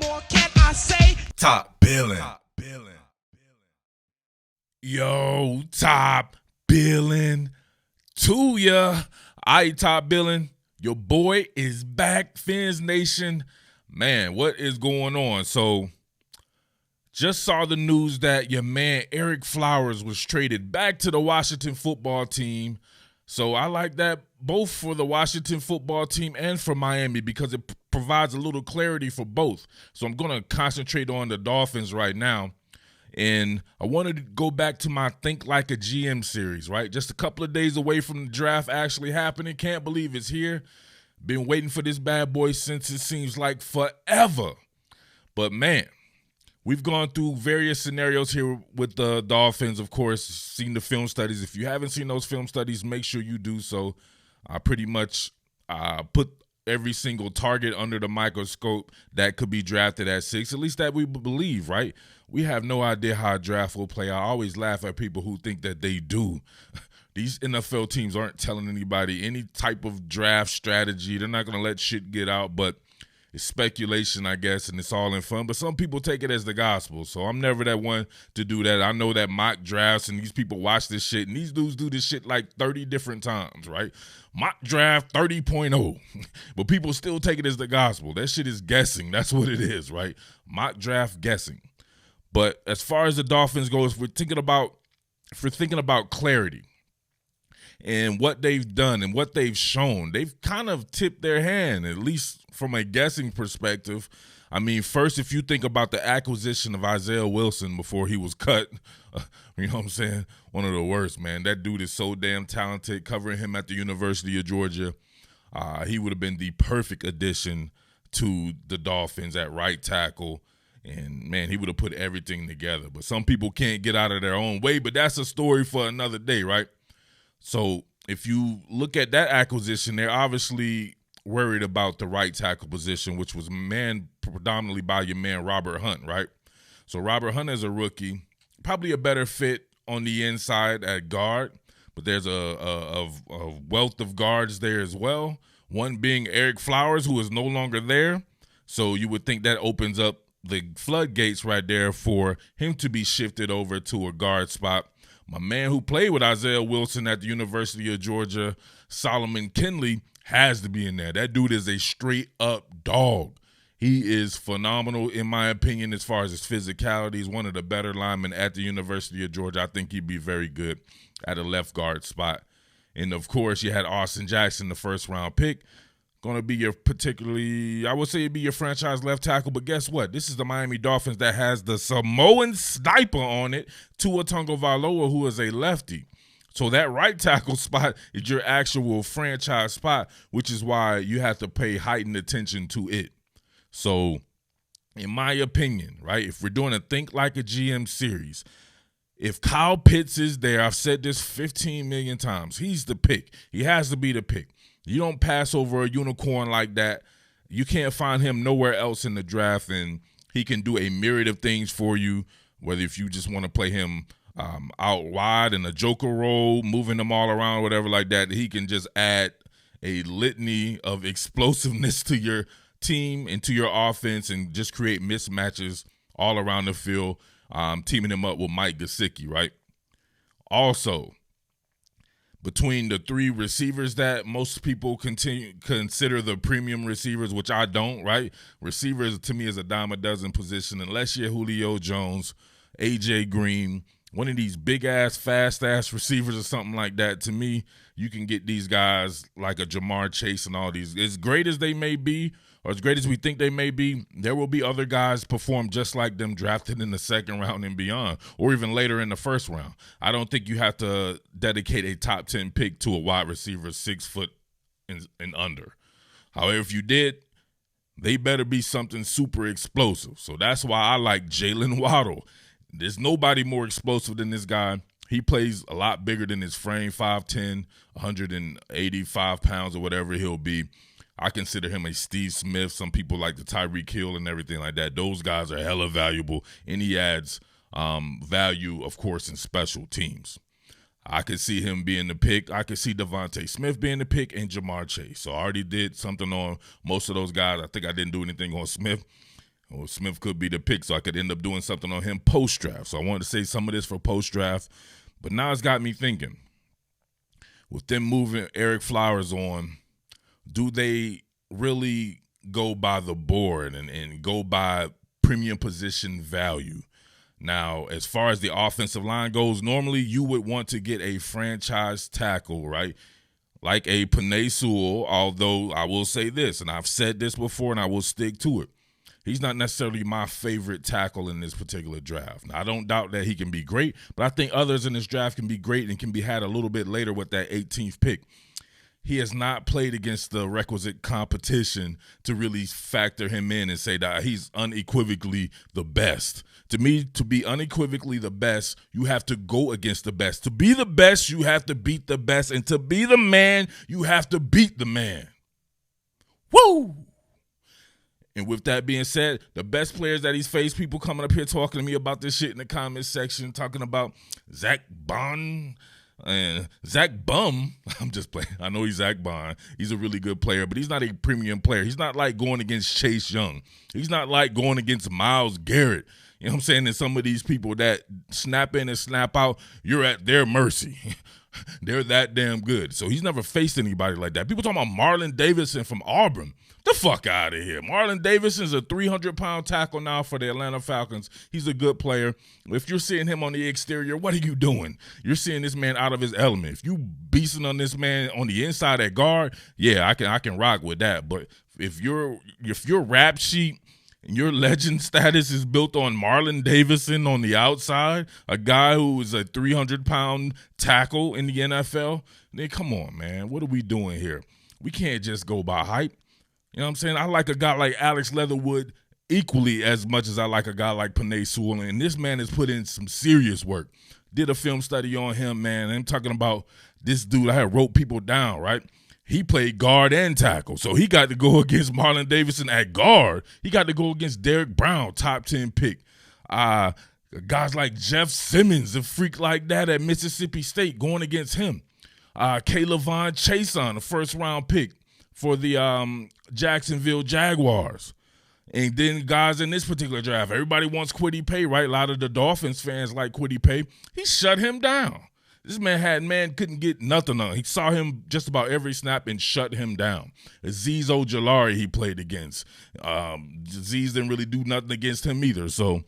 more can I say? Top Billin. Yo, Top Billin to ya. Top Billin. Your boy is back, Fins Nation. Man, what is going on? So, just saw the news that your man Ereck Flowers was traded back to the Washington football team. So I like that both for the Washington football team and for Miami because it provides a little clarity for both. So I'm going to concentrate on the Dolphins right now. And I wanted to go back to my Think Like a GM series, right? Just a couple of days away from the draft actually happening. Can't believe it's here. Been waiting for this bad boy since it seems like forever. But man, we've gone through various scenarios here with the Dolphins, of course, seen the film studies. If you haven't seen those film studies, make sure you do so. I pretty much put every single target under the microscope that could be drafted at 6, at least that we believe, right? We have no idea how a draft will play. I always laugh at people who think that they do. These NFL teams aren't telling anybody any type of draft strategy. They're not going to let shit get out, but it's speculation, I guess, and it's all in fun. But some people take it as the gospel, so I'm never that one to do that. I know that mock drafts and these people watch this shit, and these dudes do this shit like 30 different times, right? Mock draft 30.0. But people still take it as the gospel. That shit is guessing. That's what it is, right? Mock draft guessing. But as far as the Dolphins go, if we're thinking about clarity and what they've done and what they've shown, they've kind of tipped their hand, at least from a guessing perspective. I mean, first, if you think about the acquisition of Isaiah Wilson before he was cut, you know what I'm saying? One of the worst, man. That dude is so damn talented. Covering him at the University of Georgia, he would have been the perfect addition to the Dolphins at right tackle. And, man, he would have put everything together. But some people can't get out of their own way, but that's a story for another day, right? So if you look at that acquisition, they're obviously worried about the right tackle position, which was manned predominantly by your man Robert Hunt, right? So Robert Hunt is a rookie, probably a better fit on the inside at guard, but there's a wealth of guards there as well, one being Ereck Flowers, who is no longer there. So you would think that opens up the floodgates right there for him to be shifted over to a guard spot. My man who played with Isaiah Wilson at the University of Georgia, Solomon Kinley, has to be in there. That dude is a straight-up dog. He is phenomenal, in my opinion, as far as his physicality. He's one of the better linemen at the University of Georgia. I think he'd be very good at a left guard spot. And, of course, you had Austin Jackson, the first-round pick. Going to be your I would say it'd be your franchise left tackle, but guess what? This is the Miami Dolphins that has the Samoan sniper on it, Tua Tagovailoa, who is a lefty. So that right tackle spot is your actual franchise spot, which is why you have to pay heightened attention to it. So, in my opinion, right, if we're doing a Think Like a GM series, if Kyle Pitts is there, I've said this 15 million times, he's the pick. He has to be the pick. You don't pass over a unicorn like that. You can't find him nowhere else in the draft, and he can do a myriad of things for you, whether if you just want to play him out wide in a joker role, moving them all around, whatever like that. He can just add a litany of explosiveness to your team and to your offense and just create mismatches all around the field, teaming him up with Mike Gesicki, right? Also, between the three receivers that most people consider the premium receivers, which I don't, right? Receivers, to me, is a dime a dozen position. Unless you're Julio Jones, A.J. Green, one of these big-ass, fast-ass receivers or something like that, to me, you can get these guys like a Jamar Chase and all these. As great as they may be, or as great as we think they may be, there will be other guys perform just like them drafted in the second round and beyond, or even later in the first round. I don't think you have to dedicate a top 10 pick to a wide receiver 6 foot and under. However, if you did, they better be something super explosive. So that's why I like Jalen Waddle. There's nobody more explosive than this guy. He plays a lot bigger than his frame, 5'10", 185 pounds or whatever he'll be. I consider him a Steve Smith. Some people like the Tyreek Hill and everything like that. Those guys are hella valuable, and he adds value, of course, in special teams. I could see him being the pick. I could see Devontae Smith being the pick and Jamar Chase. So I already did something on most of those guys. I think I didn't do anything on Smith. Well, Smith could be the pick, so I could end up doing something on him post-draft. So I wanted to say some of this for post-draft. But now it's got me thinking. With them moving Ereck Flowers on, do they really go by the board and go by premium position value? Now, as far as the offensive line goes, normally you would want to get a franchise tackle, right? Like a Penei Sewell, although I will say this, and I've said this before and I will stick to it. He's not necessarily my favorite tackle in this particular draft. Now, I don't doubt that he can be great, but I think others in this draft can be great and can be had a little bit later with that 18th pick. He has not played against the requisite competition to really factor him in and say that he's unequivocally the best. To me, to be unequivocally the best, you have to go against the best. To be the best, you have to beat the best. And to be the man, you have to beat the man. Woo! And with that being said, the best players that he's faced, people coming up here talking to me about this shit in the comments section, talking about Zach Bond and Zach Bum. I'm just playing. I know he's Zach Bond. He's a really good player, but he's not a premium player. He's not like going against Chase Young. He's not like going against Myles Garrett. You know what I'm saying? And some of these people that snap in and snap out, you're at their mercy. They're that damn good. So he's never faced anybody like that. People talking about Marlon Davidson from Auburn. The fuck out of here. Marlon Davidson's a 300-pound tackle now for the Atlanta Falcons. He's a good player. If you're seeing him on the exterior, what are you doing? You're seeing this man out of his element. If you beasting on this man on the inside at guard, yeah, I can rock with that. But if your rap sheet and your legend status is built on Marlon Davidson on the outside, a guy who is a 300-pound tackle in the NFL, then come on, man. What are we doing here? We can't just go by hype. You know what I'm saying? I like a guy like Alex Leatherwood equally as much as I like a guy like Penei Sewell, and this man has put in some serious work. Did a film study on him, man. I'm talking about this dude. I had wrote people down, right? He played guard and tackle, so he got to go against Marlon Davidson at guard. He got to go against Derrick Brown, top 10 pick. Guys like Jeff Simmons, a freak like that at Mississippi State, going against him. Kaylavon Chason, a first-round pick for the Jacksonville Jaguars. And then guys in this particular draft, everybody wants Kwity Paye, right? A lot of the Dolphins fans like Kwity Paye. He shut him down. This man couldn't get nothing on. He saw him just about every snap and shut him down. Azeez Ojulari he played against. Azeez didn't really do nothing against him either. So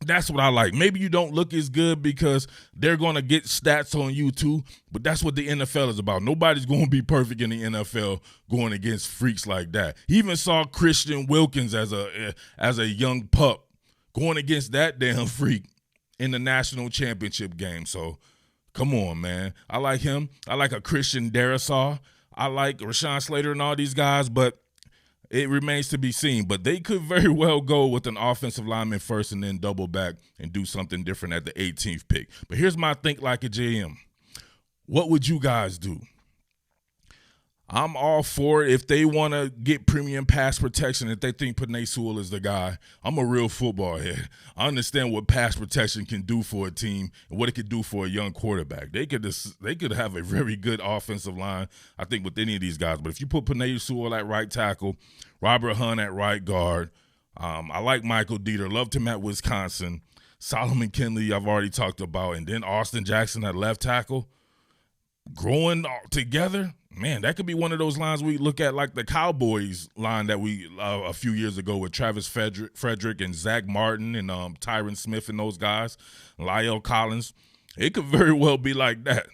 that's what I like. Maybe you don't look as good because they're going to get stats on you too, but that's what the NFL is about. Nobody's going to be perfect in the NFL going against freaks like that. He even saw Christian Wilkins as a young pup going against that damn freak in the national championship game. So come on, man. I like him. I like a Christian Darrisaw. I like Rashawn Slater and all these guys, but it remains to be seen. But they could very well go with an offensive lineman first and then double back and do something different at the 18th pick. But here's my think like a GM. What would you guys do? I'm all for it. If they want to get premium pass protection, if they think Penei Sewell is the guy, I'm a real football head. I understand what pass protection can do for a team and what it could do for a young quarterback. They could have a very good offensive line, I think, with any of these guys. But if you put Penei Sewell at right tackle, Robert Hunt at right guard, I like Michael Dieter, loved him at Wisconsin, Solomon Kinley I've already talked about, and then Austin Jackson at left tackle, growing together. Man, that could be one of those lines we look at like the Cowboys line that we a few years ago with Travis Frederick and Zach Martin and Tyron Smith and those guys, Lyle Collins. It could very well be like that.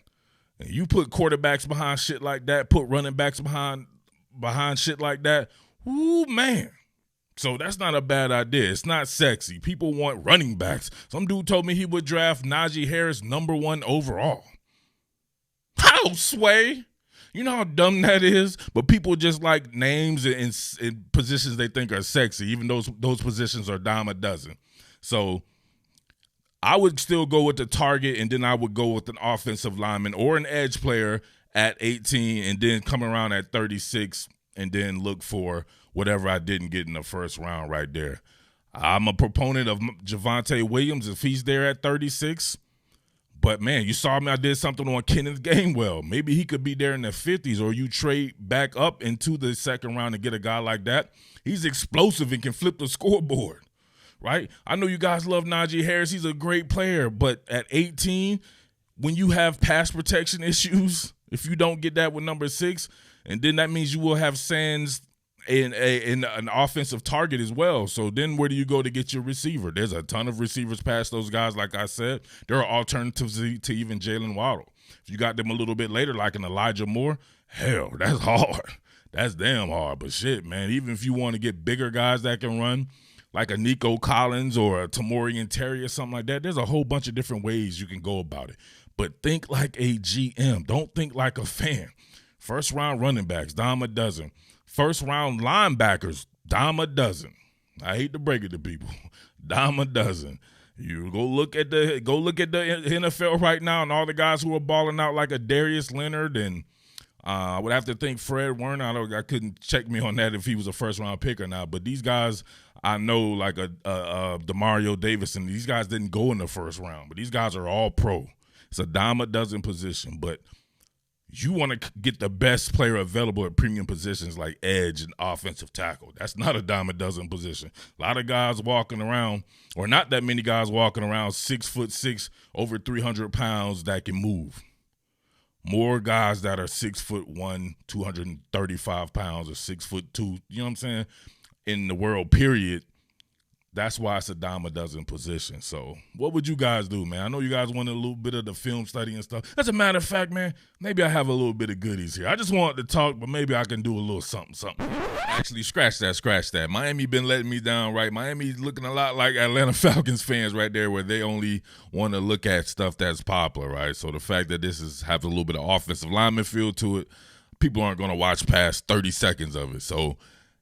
And you put quarterbacks behind shit like that, put running backs behind shit like that. Ooh, man. So that's not a bad idea. It's not sexy. People want running backs. Some dude told me he would draft Najee Harris #1 overall. How, Sway? You know how dumb that is? But people just like names and positions they think are sexy, even those positions are dime a dozen. So I would still go with the target, and then I would go with an offensive lineman or an edge player at 18 and then come around at 36 and then look for whatever I didn't get in the first round right there. I'm a proponent of Javonte Williams if he's there at 36. But, man, you saw me. I did something on Kenneth Gainwell. Maybe he could be there in the 50s, or you trade back up into the second round and get a guy like that. He's explosive and can flip the scoreboard, right? I know you guys love Najee Harris. He's a great player. But at 18, when you have pass protection issues, if you don't get that with number 6, and then that means you will have Sands in an offensive target as well. So then where do you go to get your receiver? There's a ton of receivers past those guys, like I said. There are alternatives to even Jalen Waddle. If you got them a little bit later, like an Elijah Moore, hell, that's hard. That's damn hard. But shit, man, even if you want to get bigger guys that can run, like a Nico Collins or a Tamorian Terry or something like that, there's a whole bunch of different ways you can go about it. But think like a GM. Don't think like a fan. First-round running backs, dime a dozen. First-round linebackers, dime a dozen. I hate to break it to people, dime a dozen. You go look at the NFL right now, and all the guys who are balling out like a Darius Leonard, and I would have to think Fred Warner. I couldn't check me on that if he was a first-round pick or not. But these guys, I know, like a DeMario Davis, and these guys didn't go in the first round, but these guys are all pro. It's a dime a dozen position, but you want to get the best player available at premium positions like edge and offensive tackle. That's not a dime a dozen position. A lot of guys walking around, or not that many guys walking around, 6'6", over 300 pounds that can move. More guys that are 6'1", 235 pounds, or 6'2", you know what I'm saying, in the world, period. That's why it's a dime a dozen position. So what would you guys do, man? I know you guys wanted a little bit of the film study and stuff. As a matter of fact, man, maybe I have a little bit of goodies here. I just wanted to talk, but maybe I can do a little something. Actually, scratch that. Miami been letting me down, right? Miami's looking a lot like Atlanta Falcons fans right there, where they only want to look at stuff that's popular, right? So the fact that this has a little bit of offensive lineman feel to it, people aren't going to watch past 30 seconds of it. So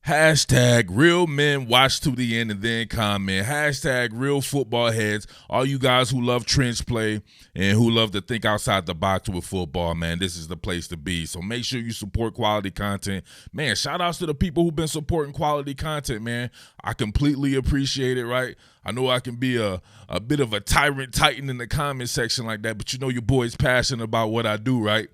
hashtag real men watch to the end and then comment. Hashtag real football heads. All you guys who love trench play and who love to think outside the box with football, man, this is the place to be. So make sure you support quality content. Man, shout outs to the people who've been supporting quality content, man. I completely appreciate it, right? I know I can be a bit of a tyrant titan in the comment section like that, but you know your boy's passionate about what I do, right?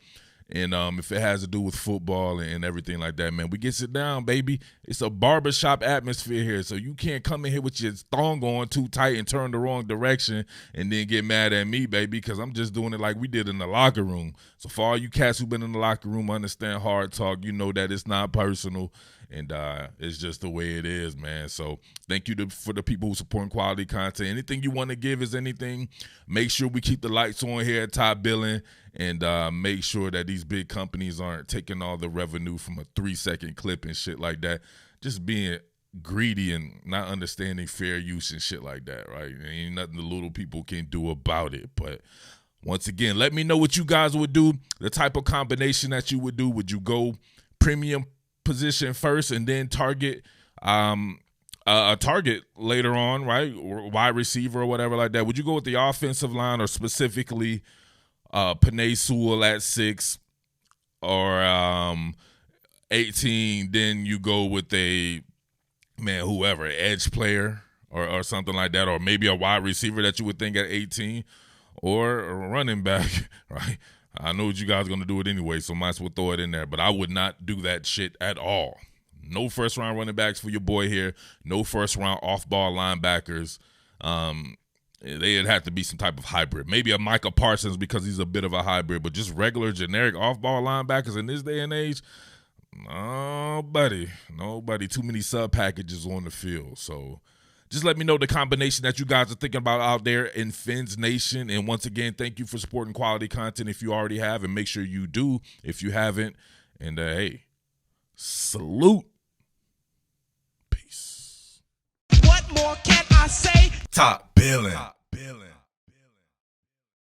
And if it has to do with football and everything like that, man, we get sit down, baby. It's a barbershop atmosphere here, so you can't come in here with your thong on too tight and turn the wrong direction and then get mad at me, baby, because I'm just doing it like we did in the locker room. So for all you cats who've been in the locker room, understand hard talk, you know that it's not personal, and it's just the way it is, man. So thank you for the people who supporting quality content. Anything you want to give is anything. Make sure we keep the lights on here at Top Billin, and make sure that these big companies aren't taking all the revenue from a 3-second clip and shit like that. Just being greedy and not understanding fair use and shit like that, right? Ain't nothing the little people can do about it. But once again, let me know what you guys would do, the type of combination that you would do. Would you go premium position first and then target a target later on, right? Or wide receiver or whatever like that? Would you go with the offensive line, or specifically Penei Sewell at 6 or 18, then you go with whoever, edge player or something like that, or maybe a wide receiver that you would think at 18, or a running back, right? I know what you guys are going to do it anyway, so might as well throw it in there. But I would not do that shit at all. No first-round running backs for your boy here. No first-round off-ball linebackers. They'd have to be some type of hybrid. Maybe a Micah Parsons because he's a bit of a hybrid, but just regular, generic off-ball linebackers in this day and age, nobody. Too many sub-packages on the field. So just let me know the combination that you guys are thinking about out there in Fins Nation. And once again, thank you for supporting quality content if you already have, and make sure you do if you haven't. And hey, salute. Peace. What more can I say? Top Billin.